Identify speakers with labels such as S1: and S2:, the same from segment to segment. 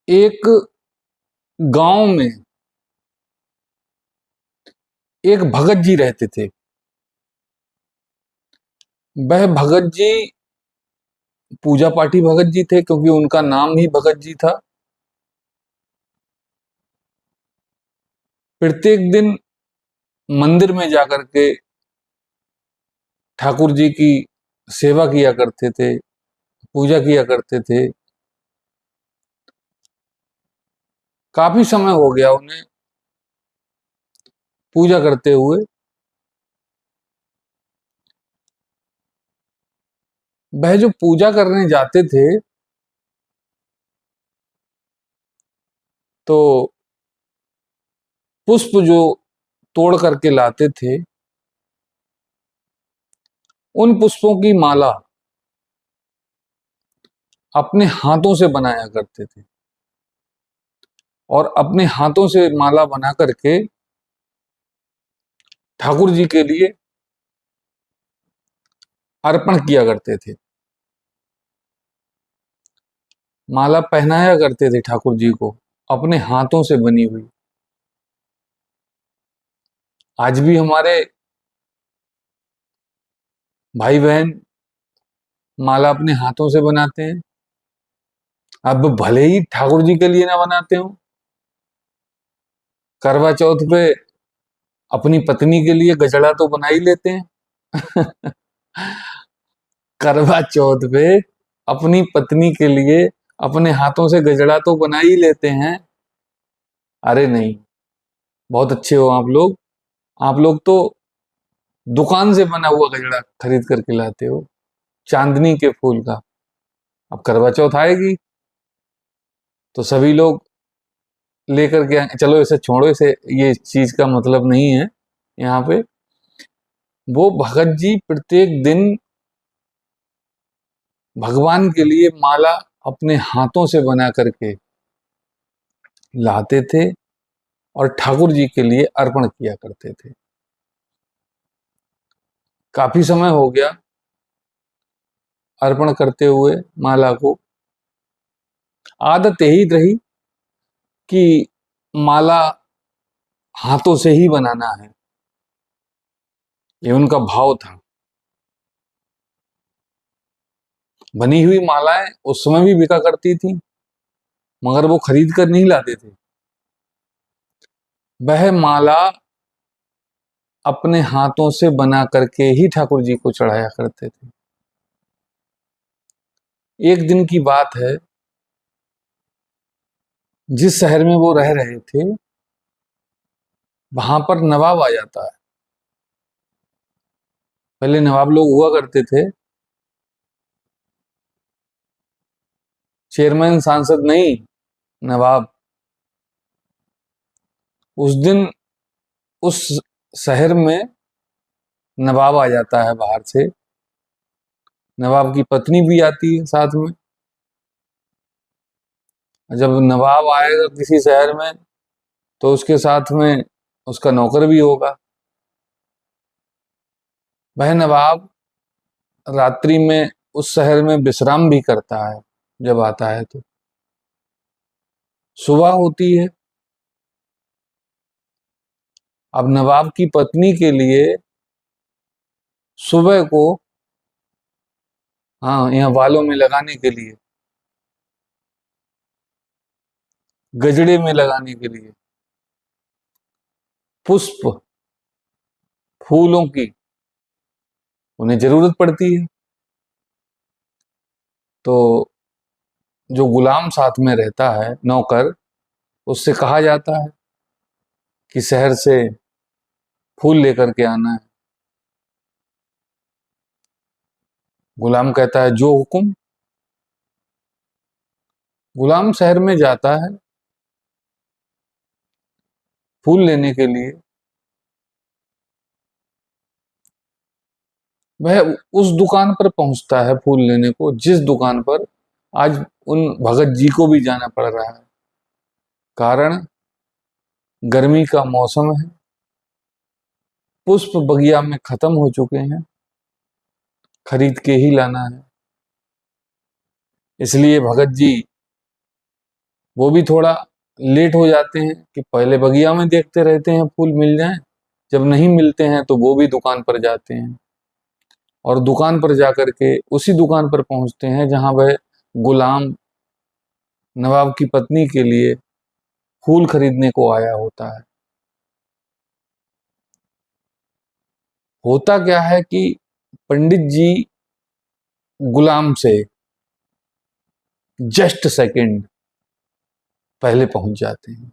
S1: एक गांव में एक भगत जी रहते थे। वह भगत जी पूजा पाठी भगत जी थे, क्योंकि उनका नाम ही भगत जी था। प्रत्येक दिन मंदिर में जाकर के ठाकुर जी की सेवा किया करते थे, पूजा किया करते थे। काफी समय हो गया उन्हें पूजा करते हुए। वह जो पूजा करने जाते थे तो पुष्प जो तोड़ करके लाते थे, उन पुष्पों की माला अपने हाथों से बनाया करते थे और अपने हाथों से माला बना करके ठाकुर जी के लिए अर्पण किया करते थे। माला पहनाया करते थे ठाकुर जी को, अपने हाथों से बनी हुई। आज भी हमारे भाई बहन माला अपने हाथों से बनाते हैं। अब भले ही ठाकुर जी के लिए ना बनाते हो, करवा चौथ पे अपनी पत्नी के लिए गजड़ा तो बना ही लेते हैं। करवा चौथ पे अपनी पत्नी के लिए अपने हाथों से गजड़ा तो बना ही लेते हैं। अरे नहीं, बहुत अच्छे हो आप लोग। आप लोग तो दुकान से बना हुआ गजड़ा खरीद करके लाते हो, चांदनी के फूल का। अब करवा चौथ आएगी तो सभी लोग लेकर के चलो, इसे छोड़ो, इसे ये चीज का मतलब नहीं है यहाँ पे। वो भगत जी प्रत्येक दिन भगवान के लिए माला अपने हाथों से बना करके लाते थे और ठाकुर जी के लिए अर्पण किया करते थे। काफी समय हो गया अर्पण करते हुए माला को। आदत यही रही कि माला हाथों से ही बनाना है, ये उनका भाव था। बनी हुई मालाएं उस समय भी बिका करती थी, मगर वो खरीद कर नहीं लाते थे। वह माला अपने हाथों से बना करके ही ठाकुर जी को चढ़ाया करते थे। एक दिन की बात है, जिस शहर में वो रह रहे थे वहां पर नवाब आ जाता है। पहले नवाब लोग हुआ करते थे, चेयरमैन सांसद नहीं, नवाब। उस दिन उस शहर में नवाब आ जाता है बाहर से। नवाब की पत्नी भी आती है साथ में। जब नवाब आएगा किसी शहर में तो उसके साथ में उसका नौकर भी होगा। वह नवाब रात्रि में उस शहर में विश्राम भी करता है। जब आता है तो सुबह होती है। अब नवाब की पत्नी के लिए सुबह को, हाँ, यहाँ बालों में लगाने के लिए, गजड़े में लगाने के लिए पुष्प, फूलों की उन्हें जरूरत पड़ती है। तो जो गुलाम साथ में रहता है, नौकर, उससे कहा जाता है कि शहर से फूल लेकर के आना है। गुलाम कहता है जो हुक्म। गुलाम शहर में जाता है फूल लेने के लिए। वह उस दुकान पर पहुंचता है फूल लेने को, जिस दुकान पर आज उन भगत जी को भी जाना पड़ रहा है। कारण गर्मी का मौसम है, पुष्प बगिया में खत्म हो चुके हैं, खरीद के ही लाना है। इसलिए भगत जी वो भी थोड़ा लेट हो जाते हैं कि पहले बगिया में देखते रहते हैं फूल मिल जाएं, जब नहीं मिलते हैं तो वो भी दुकान पर जाते हैं और दुकान पर जाकर के उसी दुकान पर पहुंचते हैं जहां वह गुलाम नवाब की पत्नी के लिए फूल खरीदने को आया होता है। होता क्या है कि पंडित जी गुलाम से जस्ट सेकंड पहले पहुंच जाते हैं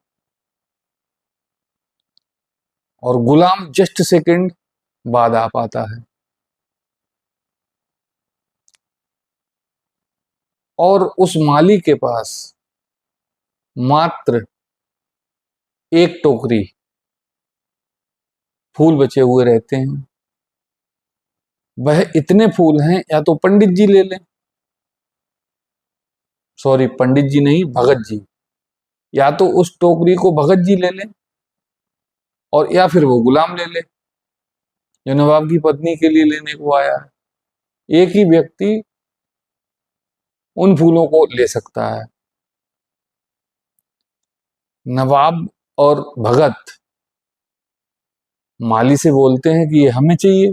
S1: और गुलाम जस्ट सेकंड बाद आ पाता है और उस माली के पास मात्र एक टोकरी फूल बचे हुए रहते हैं। वह इतने फूल हैं या तो पंडित जी ले लें, सॉरी पंडित जी नहीं भगत जी, या तो उस टोकरी को भगत जी ले लें और या फिर वो गुलाम ले ले जो नवाब की पत्नी के लिए लेने को आया है। एक ही व्यक्ति उन फूलों को ले सकता है। नवाब और भगत माली से बोलते हैं कि ये हमें चाहिए,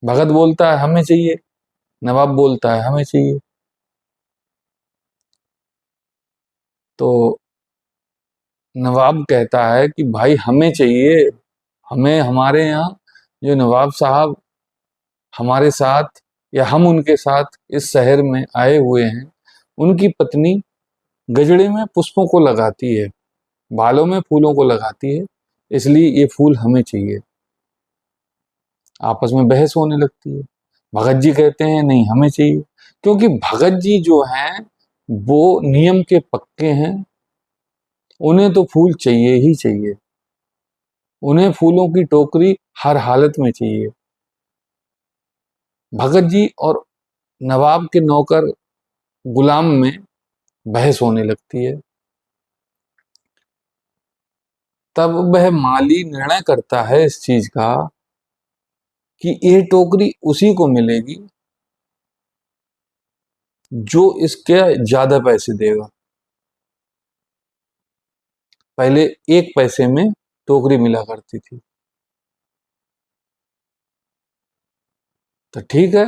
S1: भगत बोलता है हमें चाहिए, नवाब बोलता है हमें चाहिए। तो नवाब कहता है कि भाई हमें चाहिए, हमें हमारे यहाँ जो नवाब साहब हमारे साथ या हम उनके साथ इस शहर में आए हुए हैं, उनकी पत्नी गजड़े में पुष्पों को लगाती है, बालों में फूलों को लगाती है, इसलिए ये फूल हमें चाहिए। आपस में बहस होने लगती है। भगत जी कहते हैं नहीं हमें चाहिए, क्योंकि भगत जी जो हैं वो नियम के पक्के हैं, उन्हें तो फूल चाहिए ही चाहिए, उन्हें फूलों की टोकरी हर हालत में चाहिए। भगत जी और नवाब के नौकर गुलाम में बहस होने लगती है। तब वह माली निर्णय करता है इस चीज का कि ये टोकरी उसी को मिलेगी जो इसके ज्यादा पैसे देगा। पहले 1 पैसे में टोकरी मिला करती थी। तो ठीक है,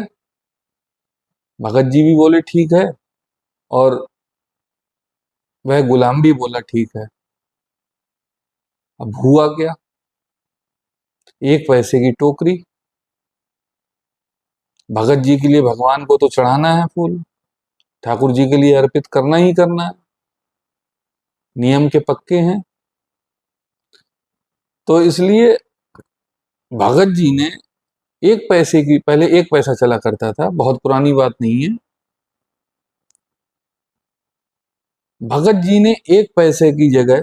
S1: भगत जी भी बोले ठीक है और वह गुलाम भी बोला ठीक है। अब हुआ क्या, 1 पैसे की टोकरी, भगत जी के लिए भगवान को तो चढ़ाना है फूल, ठाकुर जी के लिए अर्पित करना ही करना है, नियम के पक्के हैं। तो इसलिए भगत जी ने 1 पैसे की, पहले 1 पैसा चला करता था, बहुत पुरानी बात नहीं है, भगत जी ने 1 पैसे की जगह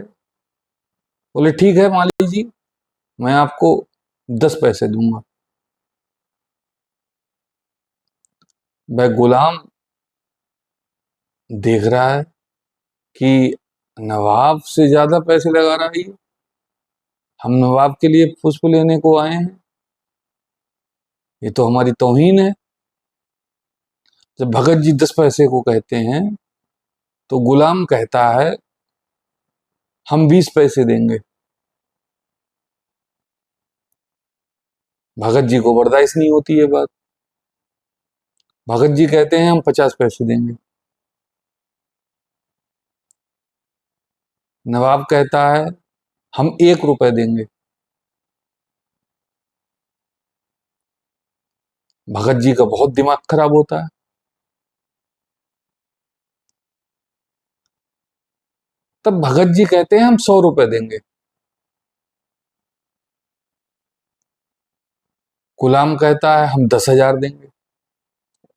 S1: बोले ठीक है माली जी, मैं आपको 10 पैसे दूंगा। वह गुलाम देख रहा है कि नवाब से ज्यादा पैसे लगा रहा है ये, हम नवाब के लिए पुष्प लेने को आए हैं, ये तो हमारी तौहीन है। जब भगत जी 10 पैसे को कहते हैं तो गुलाम कहता है हम 20 पैसे देंगे। भगत जी को बर्दाश्त नहीं होती है बात, भगत जी कहते हैं हम 50 पैसे देंगे। नवाब कहता है हम 1 रुपए देंगे। भगत जी का बहुत दिमाग खराब होता है। तब भगत जी कहते हैं हम 100 रुपए देंगे। गुलाम कहता है हम 10,000 देंगे।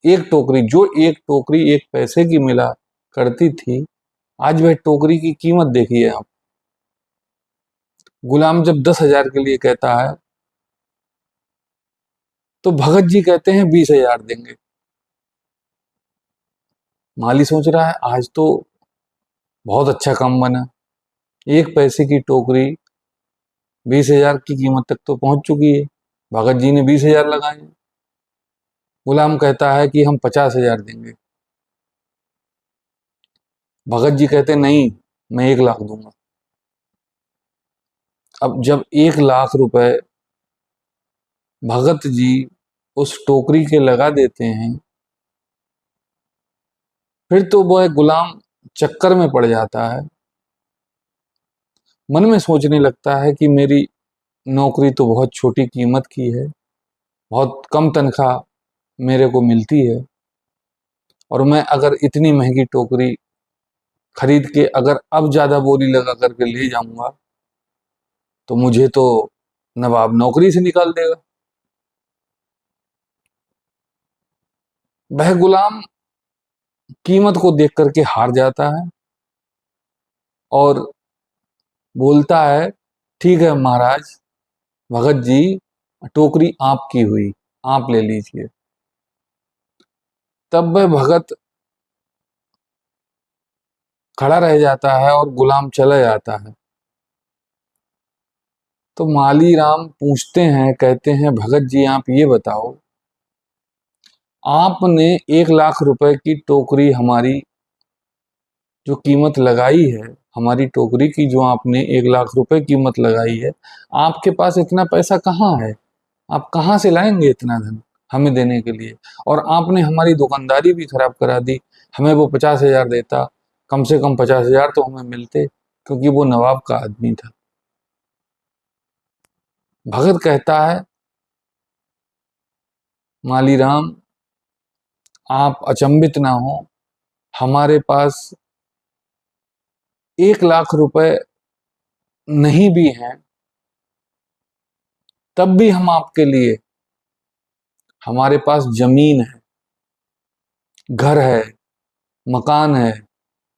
S1: एक टोकरी, जो एक टोकरी 1 पैसे की मिला करती थी, आज वह टोकरी की कीमत देखिए आप। गुलाम जब 10,000 के लिए कहता है तो भगत जी कहते हैं 20,000 देंगे। माली सोच रहा है आज तो बहुत अच्छा काम बना, 1 पैसे की टोकरी 20,000 की कीमत तक तो पहुंच चुकी है, भगत जी ने 20,000 लगाए। गुलाम कहता है कि हम 50,000 देंगे। भगत जी कहते नहीं, मैं 1 लाख दूंगा। अब जब 1 लाख रुपए भगत जी उस टोकरी के लगा देते हैं, फिर तो वह गुलाम चक्कर में पड़ जाता है। मन में सोचने लगता है कि मेरी नौकरी तो बहुत छोटी कीमत की है, बहुत कम तनख्वाह मेरे को मिलती है, और मैं अगर इतनी महंगी टोकरी खरीद के अगर अब ज्यादा बोरी लगा करके ले जाऊंगा तो मुझे तो नवाब नौकरी से निकाल देगा। वह गुलाम कीमत को देख करके हार जाता है और बोलता है, ठीक है महाराज, भगत जी, टोकरी आपकी हुई, आप ले लीजिए। तब वह भगत खड़ा रह जाता है और गुलाम चला जाता है। तो माली राम पूछते हैं, कहते हैं, भगत जी आप ये बताओ, आपने 1 लाख रुपए की टोकरी, हमारी जो कीमत लगाई है, हमारी टोकरी की जो आपने 1 लाख रुपए कीमत लगाई है, आपके पास इतना पैसा कहाँ है? आप कहाँ से लाएंगे इतना धन हमें देने के लिए? और आपने हमारी दुकानदारी भी खराब करा दी। हमें वो 50,000 देता, कम से कम 50,000 तो हमें मिलते, क्योंकि वो नवाब का आदमी था। भगत कहता है, माली राम, आप अचंभित ना हो, हमारे पास 1 लाख रुपए नहीं भी हैं, तब भी हम आपके लिए, हमारे पास जमीन है, घर है, मकान है,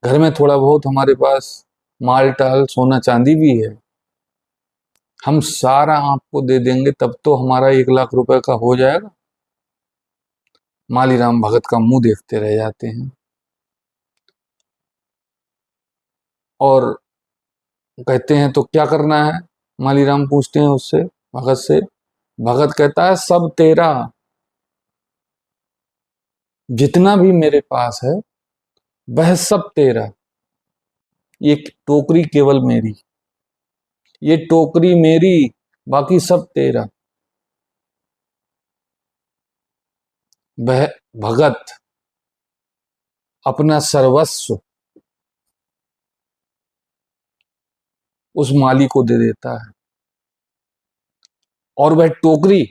S1: घर में थोड़ा बहुत हमारे पास माल टाल सोना चांदी भी है, हम सारा आपको दे देंगे, तब तो हमारा 1 लाख रुपए का हो जाएगा। मालीराम भगत का मुंह देखते रह जाते हैं और कहते हैं, तो क्या करना है? मालीराम पूछते हैं उससे, भगत से। भगत कहता है, सब तेरा, जितना भी मेरे पास है वह सब तेरा, ये टोकरी केवल मेरी, ये टोकरी मेरी, बाकी सब तेरा। वह भगत अपना सर्वस्व उस माली को दे देता है और वह टोकरी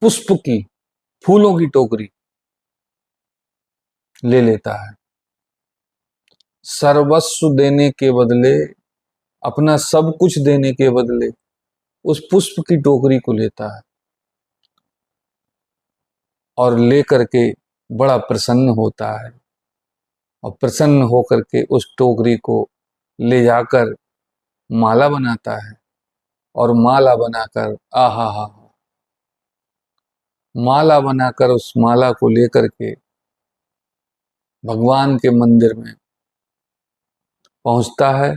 S1: पुष्प की, फूलों की टोकरी ले लेता है। सर्वस्व देने के बदले, अपना सब कुछ देने के बदले उस पुष्प की टोकरी को लेता है और लेकर के बड़ा प्रसन्न होता है, और प्रसन्न होकर के उस टोकरी को ले जाकर माला बनाता है, और माला बनाकर, आहा हा, माला बनाकर उस माला को लेकर के भगवान के मंदिर में पहुंचता है,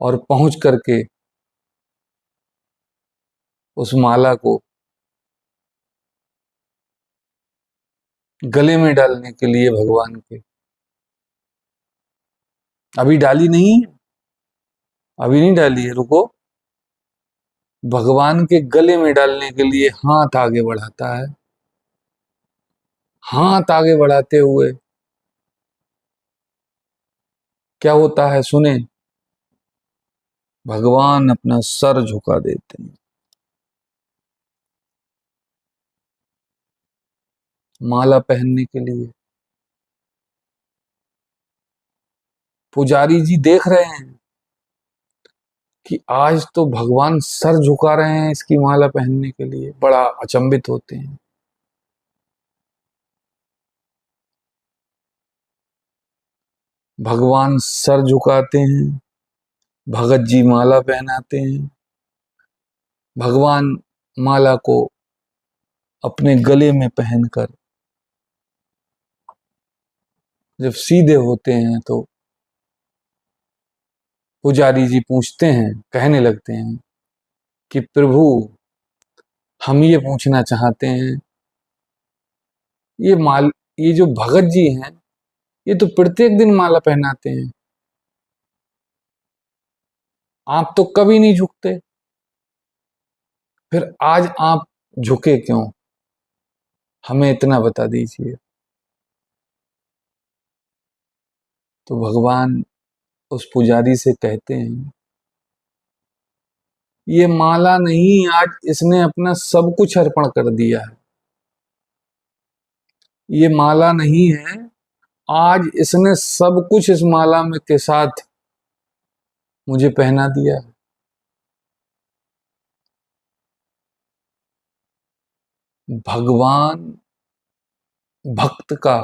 S1: और पहुंच करके उस माला को गले में डालने के लिए भगवान के, अभी डाली नहीं है, अभी नहीं डाली है, रुको, भगवान के गले में डालने के लिए हाथ आगे बढ़ाता है। हाथ आगे बढ़ाते हुए क्या होता है सुने, भगवान अपना सर झुका देते हैं माला पहनने के लिए। पुजारी जी देख रहे हैं कि आज तो भगवान सर झुका रहे हैं इसकी माला पहनने के लिए, बड़ा अचंभित होते हैं। भगवान सर झुकाते हैं, भगत जी माला पहनाते हैं। भगवान माला को अपने गले में पहनकर जब सीधे होते हैं तो पुजारी जी पूछते हैं, कहने लगते हैं कि प्रभु, हम ये पूछना चाहते हैं, ये जो भगत जी हैं, ये तो प्रत्येक दिन माला पहनाते हैं। आप तो कभी नहीं झुकते, फिर आज आप झुके क्यों? हमें इतना बता दीजिए। तो भगवान उस पुजारी से कहते हैं, ये माला नहीं, आज इसने अपना सब कुछ अर्पण कर दिया है। ये माला नहीं है, आज इसने सब कुछ इस माला में के साथ मुझे पहना दिया है। भगवान भक्त का